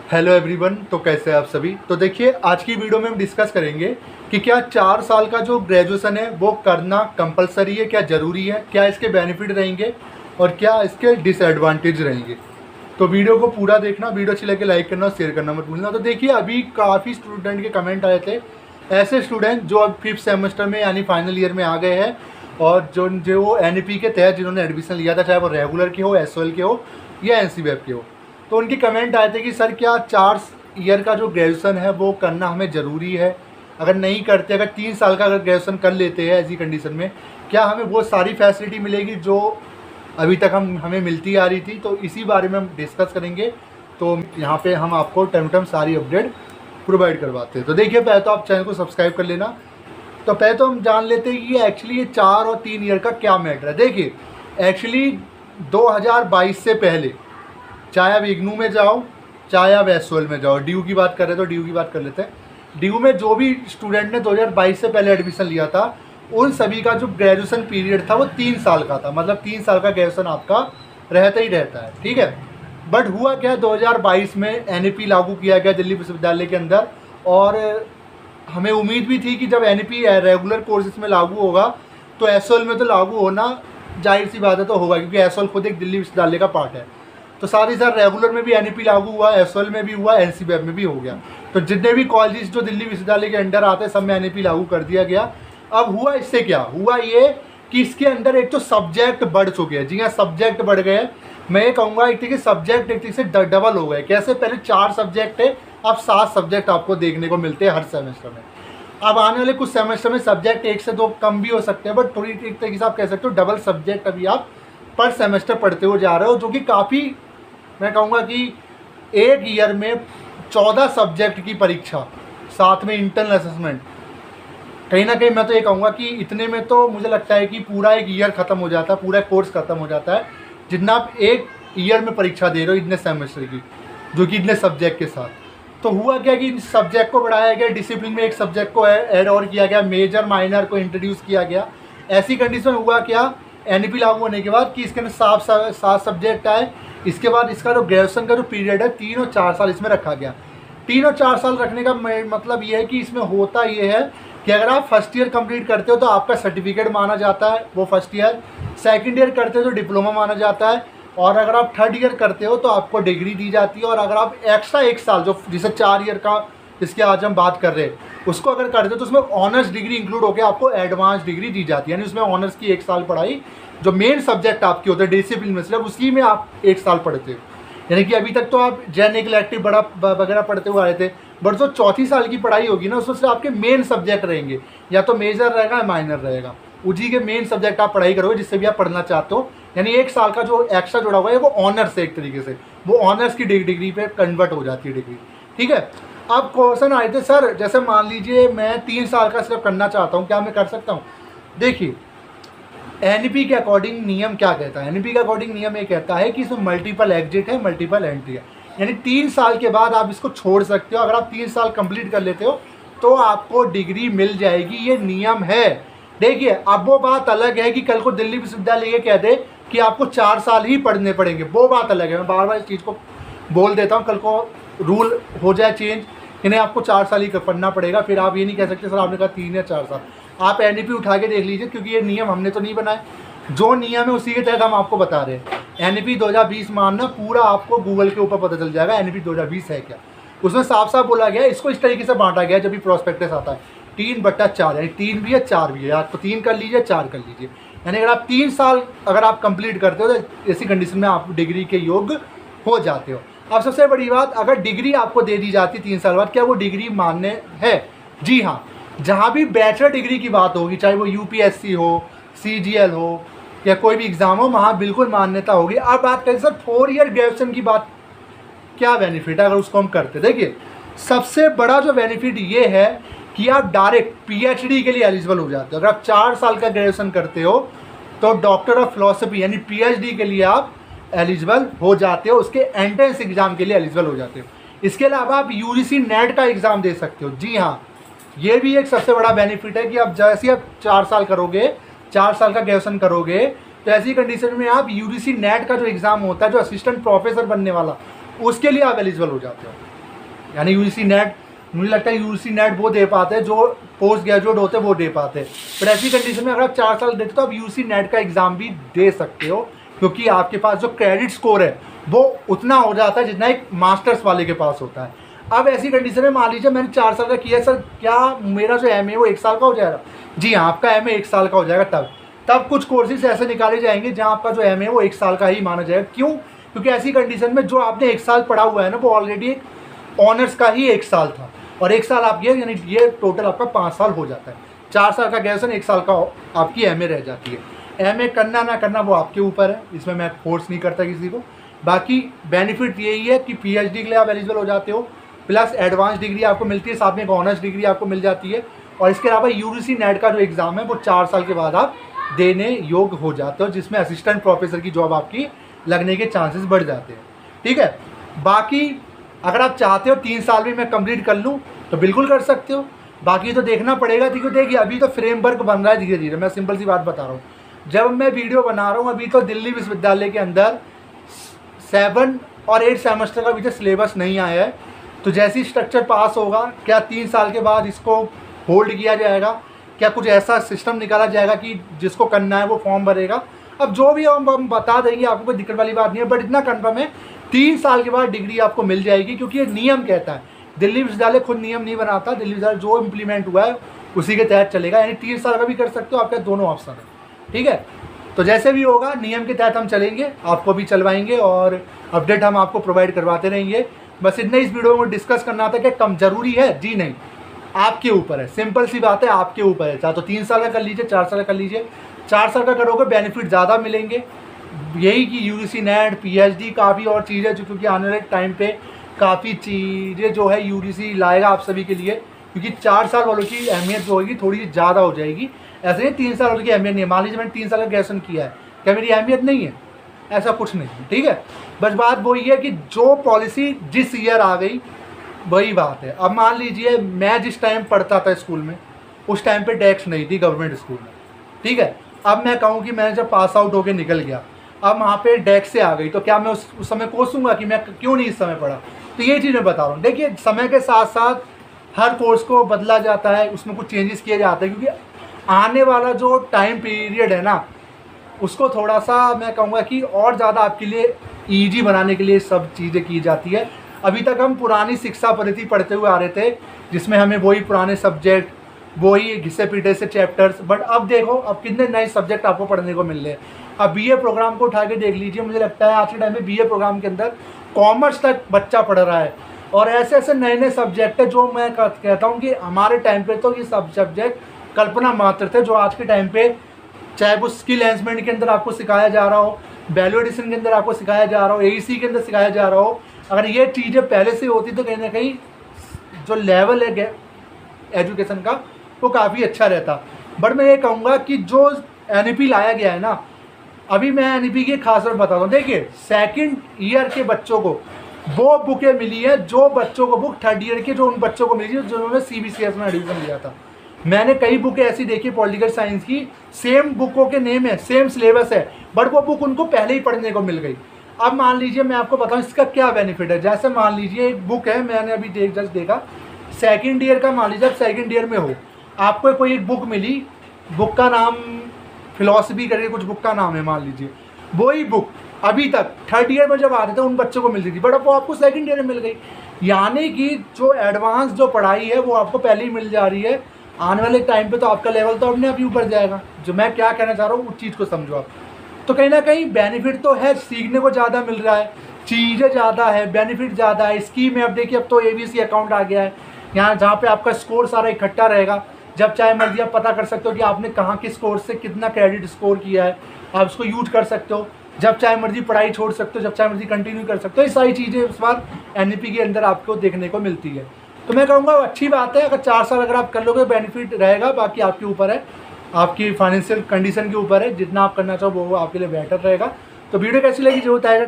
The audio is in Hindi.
Hello everyone. तो कैसे हैं आप सभी। तो देखिए, आज की वीडियो में हम डिस्कस करेंगे कि क्या 4 साल का जो ग्रेजुएशन है वो करना कंपलसरी है, क्या ज़रूरी है, क्या इसके बेनिफिट रहेंगे और क्या इसके डिसएडवांटेज रहेंगे। तो वीडियो को पूरा देखना, वीडियो अच्छी लगे लाइक करना और शेयर करना मत भूलना। तो देखिए, अभी काफ़ी स्टूडेंट के कमेंट आए थे, ऐसे स्टूडेंट जो अब 5th सेमेस्टर में यानी फाइनल ईयर में आ गए हैं और जो जो NEP के तहत जिन्होंने एडमिशन लिया था, चाहे वो रेगुलर के हो, SOL के हो या NCBF के हो। तो उनके कमेंट आए थे कि सर क्या 4 ईयर का जो ग्रेजुएशन है वो करना हमें ज़रूरी है, अगर नहीं करते, अगर 3 साल का अगर ग्रेजुएशन कर लेते हैं ऐसी कंडीशन में, क्या हमें वो सारी फैसिलिटी मिलेगी जो अभी तक हमें मिलती आ रही थी। तो इसी बारे में हम डिस्कस करेंगे। तो यहाँ पे हम आपको टाइम टाइम सारी अपडेट प्रोवाइड करवाते हैं। तो देखिए, पहले तो आप चैनल को सब्सक्राइब कर लेना। तो पहले तो हम जान लेते हैं कि एक्चुअली ये 4 और 3 ईयर का क्या मैटर है। देखिए, एक्चुअली 2022 से पहले चाहे आप इग्नू में जाओ, चाहे आप SOL में जाओ, DU की बात कर रहे हैं तो DU की बात कर लेते हैं। DU में जो भी स्टूडेंट ने 2022 से पहले एडमिशन लिया था, उन सभी का जो ग्रेजुएशन पीरियड था वो 3 साल का था। मतलब 3 साल का ग्रेजुएशन आपका रहता ही रहता है, ठीक है। बट हुआ क्या, 2022 में NEP लागू किया गया दिल्ली विश्वविद्यालय के अंदर, और हमें उम्मीद भी थी कि जब NEP रेगुलर कोर्सेज में लागू होगा तो SOL में तो लागू होना जाहिर सी बात है, तो होगा, क्योंकि SOL खुद एक दिल्ली विश्वविद्यालय का पार्ट है। तो साथ ही साथ रेगुलर में भी NEP लागू हुआ, SOL में भी हुआ, NCBF में भी हो गया। तो जितने भी कॉलेज जो दिल्ली विश्वविद्यालय के अंडर आते हैं सब में NEP लागू कर दिया गया। अब हुआ इससे क्या हुआ, ये कि इसके अंदर एक तो सब्जेक्ट बढ़ चुके हैं। जी हाँ, सब्जेक्ट बढ़ गए। मैं ये कहूँगा एक तरीके सब्जेक्ट एक तरीके से डबल हो गए। कैसे, पहले 4 सब्जेक्ट है, अब 7 सब्जेक्ट आपको देखने को मिलते हैं हर सेमेस्टर में। अब आने वाले कुछ सेमेस्टर में सब्जेक्ट 1 से 2 कम भी हो सकते हैं, बट थोड़ी एक तरीके से आप कह सकते हो डबल सब्जेक्ट अभी आप पर सेमेस्टर पढ़ते हुए जा रहे हो, जो कि काफ़ी, मैं कहूँगा कि एक ईयर में 14 सब्जेक्ट की परीक्षा, साथ में इंटरनल असेसमेंट, कहीं ना कहीं मैं तो ये कहूँगा कि इतने में तो मुझे लगता है कि पूरा एक ईयर ख़त्म हो जाता है, पूरा कोर्स ख़त्म हो जाता है, जितना आप एक ईयर में परीक्षा दे रहे हो इतने सेमेस्टर की, जो कि इतने सब्जेक्ट के साथ। तो हुआ क्या कि इन सब्जेक्ट को बढ़ाया गया, डिसिप्लिन में एक सब्जेक्ट को ऐड और किया गया, मेजर माइनर को इंट्रोड्यूस किया गया। ऐसी कंडीशन हुआ क्या, NEP लागू होने के बाद, कि इसके अंदर 7 सब्जेक्ट आए। इसके बाद इसका जो ग्रेजुएशन का जो पीरियड है 3 और 4 साल इसमें रखा गया। 3 और 4 साल रखने का मतलब ये है कि इसमें होता ये है कि अगर आप फर्स्ट ईयर कंप्लीट करते हो तो आपका सर्टिफिकेट माना जाता है वो फर्स्ट ईयर, सेकंड ईयर करते हो तो डिप्लोमा माना जाता है, और अगर आप थर्ड ईयर करते हो तो आपको डिग्री दी जाती है। और अगर आप एक्स्ट्रा 1 साल, जो जिसे 4 ईयर का जिसकी आज हम बात कर रहे हैं, उसको अगर करते हो तो उसमें ऑनर्स डिग्री इंक्लूड होकर आपको एडवांस डिग्री दी जाती है। यानी उसमें ऑनर्स की 1 साल पढ़ाई, जो मेन सब्जेक्ट आपके होते हैं डिसिप्लिन में, सिर्फ उसी में आप 1 साल पढ़ते हो। यानी कि अभी तक तो आप जनरल इलेक्टिव बड़ा वगैरह पढ़ते हुए आए थे, बट जो चौथी साल की पढ़ाई होगी ना, उसमें से आपके मेन सब्जेक्ट रहेंगे, या तो मेजर रहेगा या माइनर रहेगा। उसी के मेन सब्जेक्ट आप पढ़ाई करोगे जिससे भी आप पढ़ना चाहते हो। यानी 1 साल का जो एक्स्ट्रा जुड़ा हुआ है वो ऑनर्स से, एक तरीके से वो ऑनर्स की डिग्री पे कन्वर्ट हो जाती है डिग्री, ठीक है। अब क्वेश्चन आए थे, सर जैसे मान लीजिए मैं 3 साल का सिर्फ करना चाहता हूँ, क्या मैं कर सकता हूँ। देखिए, NEP के अकॉर्डिंग नियम क्या कहता है, NEP के अकॉर्डिंग नियम ये कहता है कि इसमें मल्टीपल एग्जिट है, मल्टीपल एंट्री है। यानी 3 साल के बाद आप इसको छोड़ सकते हो। अगर आप 3 साल कंप्लीट कर लेते हो तो आपको डिग्री मिल जाएगी, ये नियम है। देखिए, अब वो बात अलग है कि कल को दिल्ली विश्वविद्यालय ये कह दे कि आपको 4 साल ही पढ़ने पड़ेंगे, वो बात अलग है। मैं बार बार इस चीज़ को बोल देता हूँ, कल को रूल हो जाए चेंज कि नहीं आपको 4 साल ही पढ़ना पड़ेगा, फिर आप ये नहीं कह सकते सर आपने कहा 3 या 4 साल। आप NEP उठा के देख लीजिए, क्योंकि ये नियम हमने तो नहीं बनाए, जो नियम है उसी के तहत हम आपको बता रहे हैं। NEP 2020 मानना, पूरा आपको गूगल के ऊपर पता चल जाएगा NEP 2020 है क्या। उसमें साफ साफ बोला गया है, इसको इस तरीके से बांटा गया जब भी प्रोस्पेक्टस आता है 3/4, यानी 3 भी है 4 भी है, या तो 3 कर लीजिए 4 कर लीजिए। यानी अगर आप 3 साल अगर आप कंप्लीट करते हो तो ऐसी कंडीशन में आप डिग्री के योग्य हो जाते हो। अब सबसे बड़ी बात, अगर डिग्री आपको दे दी जाती 3 साल बाद, क्या वो डिग्री मान्य है। जी हाँ, जहाँ भी बैचलर डिग्री की बात होगी, चाहे वो UPSC हो, CGL हो, या कोई भी एग्ज़ाम हो, वहाँ बिल्कुल मान्यता होगी। अब बात करें सर 4 ईयर ग्रेजुएशन की बात, क्या बेनिफिट है अगर उसको हम करते। देखिए, सबसे बड़ा जो बेनिफिट ये है कि आप डायरेक्ट PhD के लिए एलिजिबल हो जाते हो। अगर आप 4 साल का ग्रेजुएशन करते हो तो डॉक्टर ऑफ फिलोसफी यानी PhD के लिए आप एलिजिबल हो जाते हो, उसके एंट्रेंस एग्जाम के लिए एलिजिबल हो जाते हो। इसके अलावा आप UGC नेट का एग्ज़ाम दे सकते हो। जी हाँ, ये भी एक सबसे बड़ा बेनिफिट है कि आप जैसे आप 4 साल करोगे, 4 साल का ग्रेजुएशन करोगे, तो ऐसी कंडीशन में आप UGC नेट का जो एग्ज़ाम होता है, जो असिस्टेंट प्रोफेसर बनने वाला, उसके लिए आप एलिजिबल हो जाते हो। यानी यूजीसी नेट, मुझे लगता है यूजीसी नेट वो दे पाते हैं जो पोस्ट ग्रेजुएट होते हैं वो दे पाते हैं। बट ऐसी कंडीशन में अगर आप 4 साल देते हो तो आप यूजीसी नेट का एग्ज़ाम भी दे सकते हो, क्योंकि आपके पास जो क्रेडिट स्कोर है वो उतना हो जाता है जितना एक मास्टर्स वाले के पास होता है। अब ऐसी कंडीशन में मान लीजिए मैंने 4 साल का किया, सर क्या मेरा जो एमए वो 1 साल का हो जाएगा? जी हाँ, आपका एमए 1 साल का हो जाएगा। तब कुछ कोर्सेज ऐसे निकाले जाएंगे जहाँ आपका जो एमए वो 1 साल का ही माना जाएगा। क्यों? क्योंकि ऐसी कंडीशन में जो आपने 1 साल पढ़ा हुआ है ना वो ऑलरेडी एक ऑनर्स का ही 1 साल था, और 1 साल आप ये यानी ये टोटल आपका 5 साल हो जाता है। 4 साल का ग्रेजुएशन, 1 साल का आपकी एमए रह जाती है। एमए करना ना करना वो आपके ऊपर है, इसमें मैं फोर्स नहीं करता किसी को। बाकी बेनिफिट यही है कि पीएचडी के लिए आप एलिजिबल हो जाते हो, प्लस एडवांस डिग्री आपको मिलती है, साथ में एक ऑनर्स डिग्री आपको मिल जाती है, और इसके अलावा यूजीसी नेट का जो एग्ज़ाम है वो 4 साल के बाद आप देने योग्य हो जाते हो, जिसमें असिस्टेंट प्रोफेसर की जॉब आपकी लगने के चांसेस बढ़ जाते हैं। ठीक है, बाकी अगर आप चाहते हो 3 साल में मैं कंप्लीट कर लूँ तो बिल्कुल कर सकते हो, बाकी तो देखना पड़ेगा। देखिए अभी तो फ्रेमवर्क बन रहा है धीरे धीरे, मैं सिंपल सी बात बता रहा हूँ। जब मैं वीडियो बना रहा हूँ अभी तो दिल्ली विश्वविद्यालय के अंदर 7 और 8 सेमेस्टर का अभी तक सिलेबस नहीं आया है, तो जैसी स्ट्रक्चर पास होगा, क्या 3 साल के बाद इसको होल्ड किया जाएगा, क्या कुछ ऐसा सिस्टम निकाला जाएगा कि जिसको करना है वो फॉर्म भरेगा। अब जो भी हम बता देंगे, आपको कोई दिक्कत वाली बात नहीं है। बट इतना कन्फर्म है 3 साल के बाद डिग्री आपको मिल जाएगी, क्योंकि ये नियम कहता है। दिल्ली विश्वविद्यालय खुद नियम नहीं बनाता, दिल्ली विश्वविद्यालय जो इम्प्लीमेंट हुआ है उसी के तहत चलेगा, यानी 3 साल का भी कर सकते हो, आपके दोनों ऑप्शन है। ठीक है, तो जैसे भी होगा नियम के तहत हम चलेंगे, आपको भी चलवाएंगे और अपडेट हम आपको प्रोवाइड करवाते रहेंगे। बस इतना इस वीडियो में डिस्कस करना था कि कम ज़रूरी है? जी नहीं, आपके ऊपर है, सिंपल सी बात है, आपके ऊपर है। चाहे तो 3 साल का कर लीजिए, 4 साल का कर लीजिए। 4 साल का करोगे बेनिफिट ज़्यादा मिलेंगे, यही कि यूजीसी नेट, पीएचडी, काफ़ी और चीज़ें जो, क्योंकि आने वाले टाइम पे काफ़ी चीज़ें जो है यूजीसी लाएगा आप सभी के लिए, क्योंकि 4 साल वालों की अहमियत जो होगी थोड़ी ज़्यादा हो जाएगी। ऐसे नहीं 3 साल वालों की अहमियत नहीं है। मान लीजिए मैंने 3 साल का ग्रेजुएशन किया है, क्या मेरी अहमियत नहीं है? ऐसा कुछ नहीं है। ठीक है, बस बात वही है कि जो पॉलिसी जिस ईयर आ गई वही बात है। अब मान लीजिए मैं जिस टाइम पढ़ता था स्कूल में, उस टाइम पे टैक्स नहीं थी गवर्नमेंट स्कूल में। ठीक है, अब मैं कहूँ कि मैं जब पास आउट होके निकल गया, अब वहाँ पे टैक्स से आ गई, तो क्या मैं उस समय कोसूंगा कि मैं क्यों नहीं इस समय पढ़ा? तो ये चीज़ मैं बता रहा हूँ। देखिए समय के साथ साथ हर कोर्स को बदला जाता है, उसमें कुछ चेंजेस किए जाते हैं, क्योंकि आने वाला जो टाइम पीरियड है ना, उसको थोड़ा सा मैं कहूँगा कि और ज़्यादा आपके लिए ईजी बनाने के लिए सब चीज़ें की जाती है। अभी तक हम पुरानी शिक्षा पद्धति पढ़ते हुए आ रहे थे, जिसमें हमें वही पुराने सब्जेक्ट, वही घिसे पीटे से चैप्टर्स, बट अब देखो अब कितने नए सब्जेक्ट आपको पढ़ने को मिल रहे हैं। अब बीए प्रोग्राम को उठा के देख लीजिए, मुझे लगता है आज के टाइम में बीए प्रोग्राम के अंदर कॉमर्स तक बच्चा पढ़ रहा है, और ऐसे ऐसे नए नए सब्जेक्ट है जो मैं कहता हूँ कि हमारे टाइम पे तो ये सब सब्जेक्ट कल्पना मात्र थे, जो आज के टाइम पे चाहे वो स्किल एनहांसमेंट के अंदर आपको सिखाया जा रहा हो, वैल्यू एडिशन के अंदर आपको सिखाया जा रहा हो, एईसी के अंदर सिखाया जा रहा हो, अगर ये चीज़ें पहले से होती तो कहीं ना कहीं जो लेवल है एजुकेशन का वो काफ़ी अच्छा रहता। बट मैं ये कहूँगा कि जो एनईपी लाया गया है ना, अभी मैं एनईपी की खास बात बताता हूँ। देखिए 2nd ईयर के बच्चों को वो बुकें मिली है जो बच्चों को बुक 3rd ईयर के जो उन बच्चों को मिली जिन्होंने सीबीसीएस में एडमिशन लिया था। मैंने कई बुकें ऐसी देखी पॉलिटिकल साइंस की, सेम बुकों के नेम है, सेम सिलेबस है, बट वो बुक उनको पहले ही पढ़ने को मिल गई। अब मान लीजिए मैं आपको बताऊं इसका क्या बेनिफिट है। जैसे मान लीजिए एक बुक है, मैंने अभी जस्ट देखा 2nd ईयर का, मान लीजिए आप 2nd ईयर में हो, आपको कोई एक बुक मिली, बुक का नाम फिलॉसफी करके कुछ बुक का नाम है मान लीजिए, वही बुक अभी तक 3rd ईयर में जब आते थे उन बच्चों को मिलती थी, बट अब वो आपको 2nd ईयर में मिल गई। यानी कि जो एडवांस जो पढ़ाई है वो आपको पहले ही मिल जा रही है। आने वाले टाइम पे तो आपका लेवल तो अपने आप ही ऊपर जाएगा। जो मैं क्या कहना चाह रहा हूँ उस चीज़ को समझो आप। तो कहीं ना कहीं बेनिफिट तो है, सीखने को ज़्यादा मिल रहा है, चीज़ें ज़्यादा है, बेनिफिट ज़्यादा है। स्कीम में अब देखिए अब तो एबीसी अकाउंट आ गया है यहाँ, जहाँ पे आपका स्कोर सारा इकट्ठा रहेगा। जब चाहे मर्जी आप पता कर सकते हो कि आपने कहाँ किस कोर्स से कितना क्रेडिट स्कोर किया है, आप उसको यूज कर सकते हो। जब चाहे मर्जी पढ़ाई छोड़ सकते हो, जब चाहे मर्जी कंटिन्यू कर सकते हो। ये सारी चीज़ें इस बार एनईपी के अंदर आपको देखने को मिलती है। तो मैं कहूँगा अच्छी बात है, अगर 4 साल अगर आप कर लोगे बेनिफिट रहेगा। बाकी आपके ऊपर है, आपकी फाइनेंशियल कंडीशन के ऊपर है, जितना आप करना चाहो वो आपके लिए बेहतर रहेगा। तो वीडियो कैसी लगी जो बताएगा।